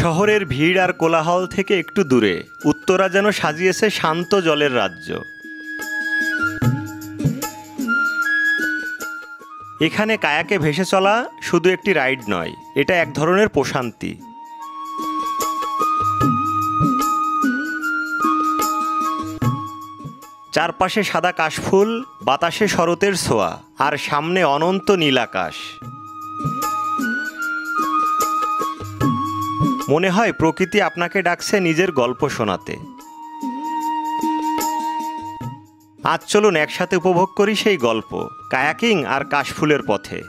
শহরের ভিড় আর কোলাহল থেকে একটু দূরে উত্তরা যেন সাজিয়েছে শান্ত জলের রাজ্য। এখানে কায়াকে ভেসে চলা শুধু একটি রাইড নয়, এটা এক ধরনের প্রশান্তি। চারপাশে সাদা কাশফুল, বাতাসে শরতের ছোঁয়া, আর সামনে অনন্ত নীল আকাশ। মনে হয় প্রকৃতি আপনাকে ডাকছে নিজের গল্প শোনাতে। আজ চলুন একসাথে উপভোগ করি সেই গল্প, কায়াকিং আর কাশফুলের পথে।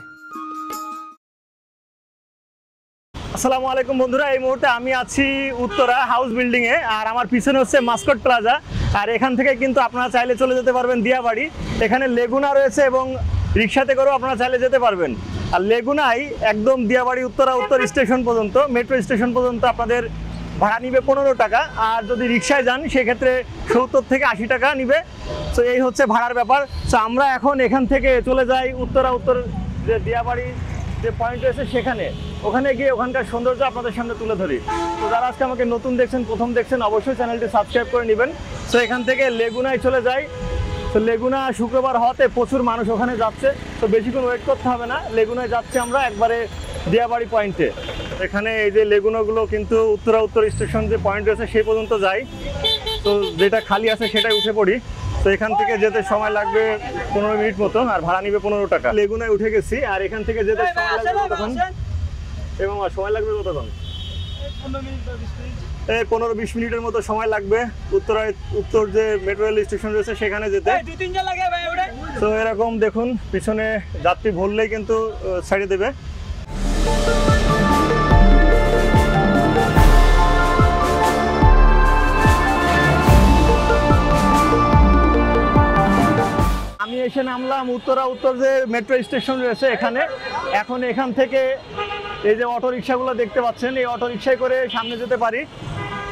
আসসালামু আলাইকুম বন্ধুরা, এই মুহূর্তে আমি আছি উত্তরা হাউস বিল্ডিংয়ে, আর আমার পিছনে হচ্ছে মাস্কট প্লাজা। আর এখান থেকে কিন্তু আপনারা চাইলে চলে যেতে পারবেন দিয়াবাড়ি। এখানে লেগুনা রয়েছে এবং রিক্সাতে করেও আপনারা চাইলে যেতে পারবেন। আর লেগুনায় একদম দিয়াবাড়ি উত্তরা উত্তর স্টেশন পর্যন্ত, মেট্রো স্টেশন পর্যন্ত আপনাদের ভাড়া নিবে 15 টাকা। আর যদি রিক্সায় যান সেক্ষেত্রে 70 থেকে 80 টাকা নিবে। তো এই হচ্ছে ভাড়ার ব্যাপার। তো আমরা এখন এখান থেকে চলে যাই উত্তরা উত্তর যে দিয়াবাড়ি যে পয়েন্ট রয়েছে সেখানে, ওখানে গিয়ে ওখানকার সৌন্দর্য আপনাদের সামনে তুলে ধরি। তো যারা আজকে আমাকে নতুন দেখছেন, প্রথম দেখছেন, অবশ্যই চ্যানেলটি সাবস্ক্রাইব করে নেবেন। তো এখান থেকে লেগুনায় চলে যাই। তো লেগুনা শুক্রবার হওয়াতে প্রচুর মানুষ ওখানে যাচ্ছে, তো বেশিক্ষণ ওয়েট করতে হবে না। লেগুনায় যাচ্ছি আমরা একবারে দিয়াবাড়ি পয়েন্টে। এখানে এই যে লেগুনাগুলো কিন্তু উত্তরা উত্তর স্টেশন যে পয়েন্ট রয়েছে সেই পর্যন্ত যাই। তো যেটা খালি আছে সেটাই উঠে পড়ি। তো এখান থেকে যেতে সময় লাগবে 15 মিনিট মতো, আর ভাড়া নিবে 15 টাকা। লেগুনায় উঠে গেছি, আর এখান থেকে যেতে সময় লাগবে কতক্ষণ? এবং সময় লাগবে কতক্ষণ? 15-20 মিনিটের মতো সময় লাগবে উত্তরায় উত্তর যে মেট্রো রেল স্টেশন রয়েছে সেখানে যেতে। তো এরকম দেখুন পিছনে যাত্রী ভরলেই কিন্তু ছাড়িয়ে দেবে। আমি এসে নামলাম উত্তরা উত্তর যে মেট্রো স্টেশন রয়েছে এখানে। এখন এখান থেকে এই যে অটো রিক্সাগুলো দেখতে পাচ্ছেন, এই অটো রিক্সায় করে সামনে যেতে পারি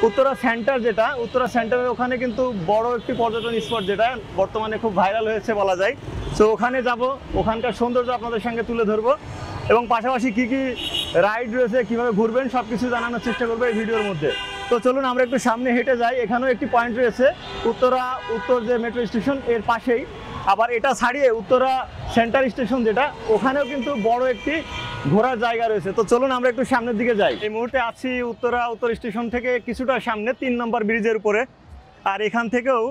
উত্তরা সেন্টার, যেটা উত্তরা সেন্টারের ওখানে কিন্তু বড় একটি পর্যটন স্পট, যেটা বর্তমানে খুব ভাইরাল হয়েছে বলা যায়। তো ওখানে যাব, ওখানকার সৌন্দর্য আপনাদের সঙ্গে তুলে ধরবো, এবং পাশাপাশি কি কি রাইড রয়েছে, কিভাবে ঘুরবেন, সব কিছু জানানোর চেষ্টা করবো এই ভিডিওর মধ্যে। তো চলুন আমরা একটু সামনে হেঁটে যাই। এখানেও একটি পয়েন্ট রয়েছে উত্তরা উত্তর যে মেট্রো স্টেশন এর পাশেই। আবার এটা ছাড়িয়ে উত্তরা সেন্টার স্টেশন যেটা, ওখানেও কিন্তু বড় একটি ঘোরার জায়গা রয়েছে। তো চলুন আমরা একটু সামনের দিকে যাই। এই মুহূর্তে আছি উত্তরা উত্তর স্টেশন থেকে কিছুটা সামনে 3 নম্বর ব্রিজের উপরে। আর এখান থেকেও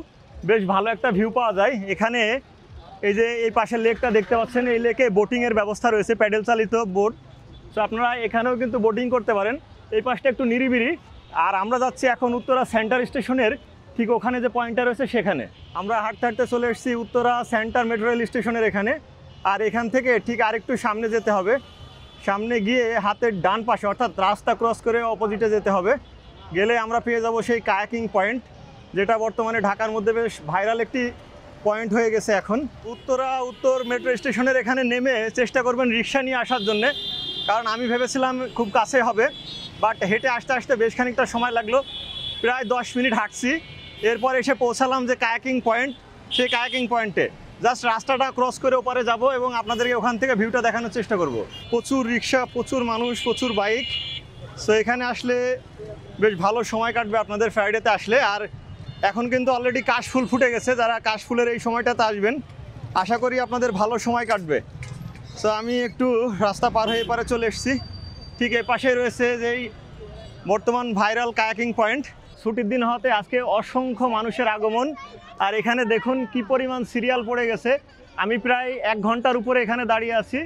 বেশ ভালো একটা ভিউ পাওয়া যায়। এখানে এই যে এই পাশের লেকটা দেখতে পাচ্ছেন, এই লেকে বোটিংয়ের ব্যবস্থা রয়েছে, প্যাডেল চালিত বোট। তো আপনারা এখানেও কিন্তু বোটিং করতে পারেন। এই পাশটা একটু নিরিবিলি। আর আমরা যাচ্ছি এখন উত্তরা সেন্টার স্টেশনের ঠিক ওখানে যে পয়েন্টটা রয়েছে সেখানে। আমরা হাঁটতে হাঁটতে চলে এসেছি উত্তরা সেন্টার মেট্রো রেল স্টেশনের এখানে। আর এখান থেকে ঠিক আরেকটু সামনে যেতে হবে। সামনে গিয়ে হাতের ডান পাশে অর্থাৎ রাস্তা ক্রস করে অপোজিটে যেতে হবে। গেলে আমরা পেয়ে যাব সেই কায়াকিং পয়েন্ট, যেটা বর্তমানে ঢাকার মধ্যে বেশ ভাইরাল একটি পয়েন্ট হয়ে গেছে এখন। উত্তরা উত্তর মেট্রো স্টেশনের এখানে নেমে চেষ্টা করবেন রিক্সা নিয়ে আসার জন্যে, কারণ আমি ভেবেছিলাম খুব কাছে হবে, বাট হেঁটে আসতে আসতে বেশ খানিকটা সময় লাগলো। প্রায় 10 মিনিট হাঁটছি, এরপর এসে পৌঁছালাম যে কায়াকিং পয়েন্ট, সেই কায়াকিং পয়েন্টে জাস্ট রাস্তাটা ক্রস করে ওপারে যাব এবং আপনাদেরকে ওখান থেকে ভিউটা দেখানোর চেষ্টা করব। প্রচুর রিক্সা, প্রচুর মানুষ, প্রচুর বাইক। সো এখানে আসলে বেশ ভালো সময় কাটবে আপনাদের ফ্রাইডেতে আসলে। আর এখন কিন্তু অলরেডি কাশফুল ফুটে গেছে, যারা কাশফুলের এই সময়টাতে আসবেন আশা করি আপনাদের ভালো সময় কাটবে। সো আমি একটু রাস্তা পার হয়ে এপারে চলে এসেছি। ঠিক এ পাশেই রয়েছে যেই বর্তমান ভাইরাল কায়াকিং পয়েন্ট। ছুটির দিন হওয়াতে আজকে অসংখ্য মানুষের আগমন। আর এখানে দেখুন কি পরিমাণ সিরিয়াল পড়ে গেছে। আমি প্রায় 1 ঘন্টার উপরে এখানে দাঁড়িয়ে আছি।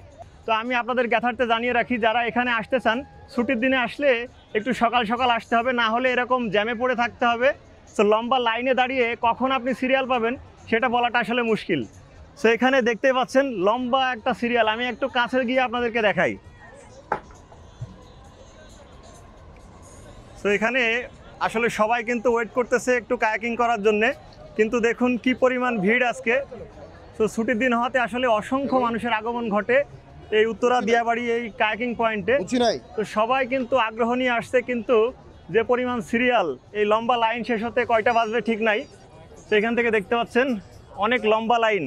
তো আমি আপনাদের জ্ঞাতার্থে জানিয়ে রাখি, যারা এখানে আসতে চান ছুটির দিনে আসলে একটু সকাল সকাল আসতে হবে, না হলে এরকম জ্যামে পড়ে থাকতে হবে। তো লম্বা লাইনে দাঁড়িয়ে কখন আপনি সিরিয়াল পাবেন সেটা বলাটা আসলে মুশকিল। সো এখানে দেখতে পাচ্ছেন লম্বা একটা সিরিয়াল। আমি একটু কাছে গিয়ে আপনাদেরকে দেখাই। তো এখানে আসলে সবাই কিন্তু ওয়েট করতেছে একটু কায়াকিং করার জন্যে, কিন্তু দেখুন কি পরিমাণ ভিড় আজকে। তো ছুটির দিন হওয়াতে আসলে অসংখ্য মানুষের আগমন ঘটে এই উত্তরা দিয়াবাড়ি এই কায়াকিং পয়েন্টে। তো সবাই কিন্তু আগ্রহ নিয়ে আসছে, কিন্তু যে পরিমাণ সিরিয়াল, এই লম্বা লাইন শেষ হতে কয়টা বাজবে ঠিক নাই। তো এখান থেকে দেখতে পাচ্ছেন অনেক লম্বা লাইন।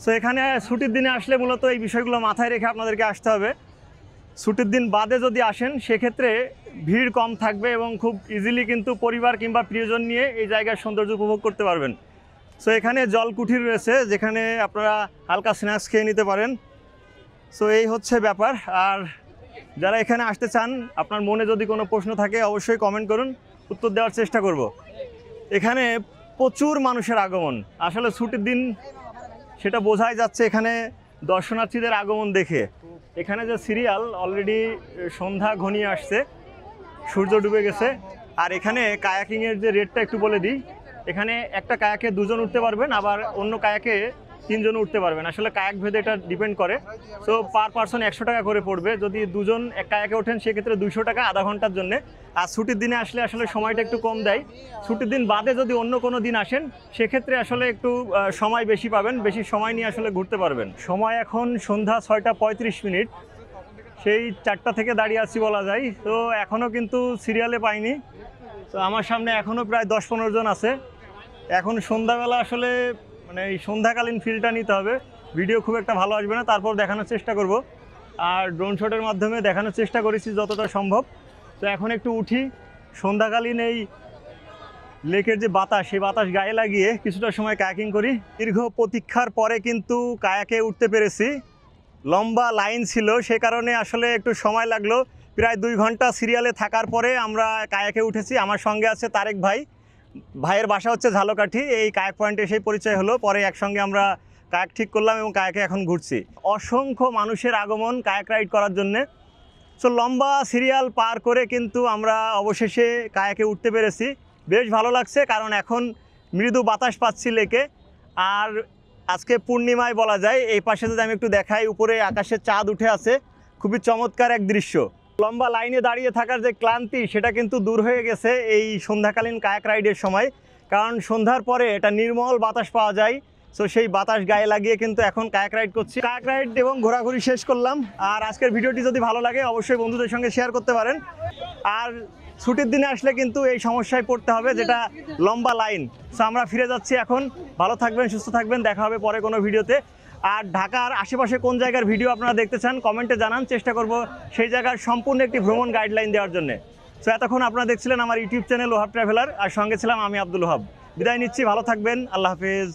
সো এখানে ছুটির দিনে আসলে মূলত এই বিষয়গুলো মাথায় রেখে আপনাদেরকে আসতে হবে। ছুটির দিন বাদে যদি আসেন সেক্ষেত্রে ভিড় কম থাকবে এবং খুব ইজিলি কিন্তু পরিবার কিংবা প্রিয়জন নিয়ে এই জায়গার সৌন্দর্য উপভোগ করতে পারবেন। সো এখানে জল কুঠির রয়েছে যেখানে আপনারা হালকা স্ন্যাক্স খেয়ে নিতে পারেন। সো এই হচ্ছে ব্যাপার। আর যারা এখানে আসতে চান, আপনার মনে যদি কোনো প্রশ্ন থাকে অবশ্যই কমেন্ট করুন, উত্তর দেওয়ার চেষ্টা করব। এখানে প্রচুর মানুষের আগমন, আসলে ছুটির দিন সেটা বোঝাই যাচ্ছে এখানে দর্শনার্থীদের আগমন দেখে। এখানে যে সিরিয়াল অলরেডি সন্ধ্যা ঘনিয়ে আসছে, সূর্য ডুবে গেছে। আর এখানে কায়াকিংয়ের যে রেটটা একটু বলে দিই, এখানে একটা কায়াকে 2 জন উঠতে পারবেন, আবার অন্য কায়াকে 3 জন উঠতে পারবেন। আসলে কায়াক ভেদে এটা ডিপেন্ড করে। সো পার পারসন 100 টাকা করে পড়বে। যদি 2 জন এক কায়াকে ওঠেন সেক্ষেত্রে 200 টাকা আধা ঘন্টার জন্য। আর ছুটির দিনে আসলে সময়টা একটু কম দেয়। ছুটির দিন বাদে যদি অন্য কোনো দিন আসেন সেক্ষেত্রে আসলে একটু সময় বেশি পাবেন, বেশি সময় নিয়ে আসলে ঘুরতে পারবেন। সময় এখন সন্ধ্যা 6টা 35 মিনিট, সেই 4টা থেকে দাঁড়িয়ে আছি বলা যায়। তো এখনও কিন্তু সিরিয়ালে পাইনি। তো আমার সামনে এখনও প্রায় 10-15 জন আছে। এখন সন্ধ্যাবেলা আসলে মানে এই সন্ধ্যাকালীন ফিলটা নিতে হবে, ভিডিও খুব একটা ভালো আসবে না, তারপর দেখানোর চেষ্টা করব। আর ড্রোন শটের মাধ্যমে দেখানোর চেষ্টা করেছি যতটা সম্ভব। তো এখন একটু উঠি, সন্ধ্যাকালীন এই লেকের যে বাতাস, সেই বাতাস গায়ে লাগিয়ে কিছুটা সময় কায়াকিং করি। দীর্ঘ প্রতীক্ষার পরে কিন্তু কায়াকে উঠতে পেরেছি। লম্বা লাইন ছিল, সে কারণে আসলে একটু সময় লাগলো। প্রায় 2 ঘন্টা সিরিয়ালে থাকার পরে আমরা কায়াকে উঠেছি। আমার সঙ্গে আছে তারেক ভাই, ভাইয়ের বাসা হচ্ছে ঝালকাঠি। এই কায়াক পয়েন্টে সেই পরিচয় হলো, পরে একসঙ্গে আমরা কায়াক ঠিক করলাম এবং কায়াকে এখন ঘুরছি। অসংখ্য মানুষের আগমন কায়াক রাইড করার জন্যে। সো লম্বা সিরিয়াল পার করে কিন্তু আমরা অবশেষে কায়াকে উঠতে পেরেছি। বেশ ভালো লাগছে, কারণ এখন মৃদু বাতাস পাচ্ছি লেকে। আর আজকে পূর্ণিমায় বলা যায়। এই পাশে যদি আমি একটু দেখাই, উপরে আকাশে চাঁদ উঠে আছে, খুবই চমৎকার এক দৃশ্য। লম্বা লাইনে দাঁড়িয়ে থাকার যে ক্লান্তি সেটা কিন্তু দূর হয়ে গেছে এই সন্ধ্যাকালীন কায়াক রাইডের সময়, কারণ সন্ধ্যার পরে এটা নির্মল বাতাস পাওয়া যায়। সো সেই বাতাস গায়ে লাগিয়ে কিন্তু এখন কায়াক রাইড করছি। কায়াক রাইড এবং ঘোরাঘুরি শেষ করলাম। আর আজকের ভিডিওটি যদি ভালো লাগে অবশ্যই বন্ধুদের সঙ্গে শেয়ার করতে পারেন। আর ছুটির দিনে আসলে কিন্তু এই সমস্যায় পড়তে হবে, যেটা লম্বা লাইন। সো আমরা ফিরে যাচ্ছি এখন। ভালো থাকবেন, সুস্থ থাকবেন, দেখা হবে পরে কোনো ভিডিওতে। আর ঢাকার আশেপাশে কোন জায়গার ভিডিও আপনারা দেখতে চান কমেন্টে জানান, চেষ্টা করব সেই জায়গার সম্পূর্ণ একটি ভ্রমণ গাইডলাইন দেওয়ার জন্য। সো এতক্ষণ আপনারা দেখছিলেন আমার ইউটিউব চ্যানেল ওহাব ট্রাভেলার, আর সঙ্গে ছিলাম আমি আব্দুল ওহাব। বিদায় নিচ্ছি, ভালো থাকবেন, আল্লাহ হাফেজ।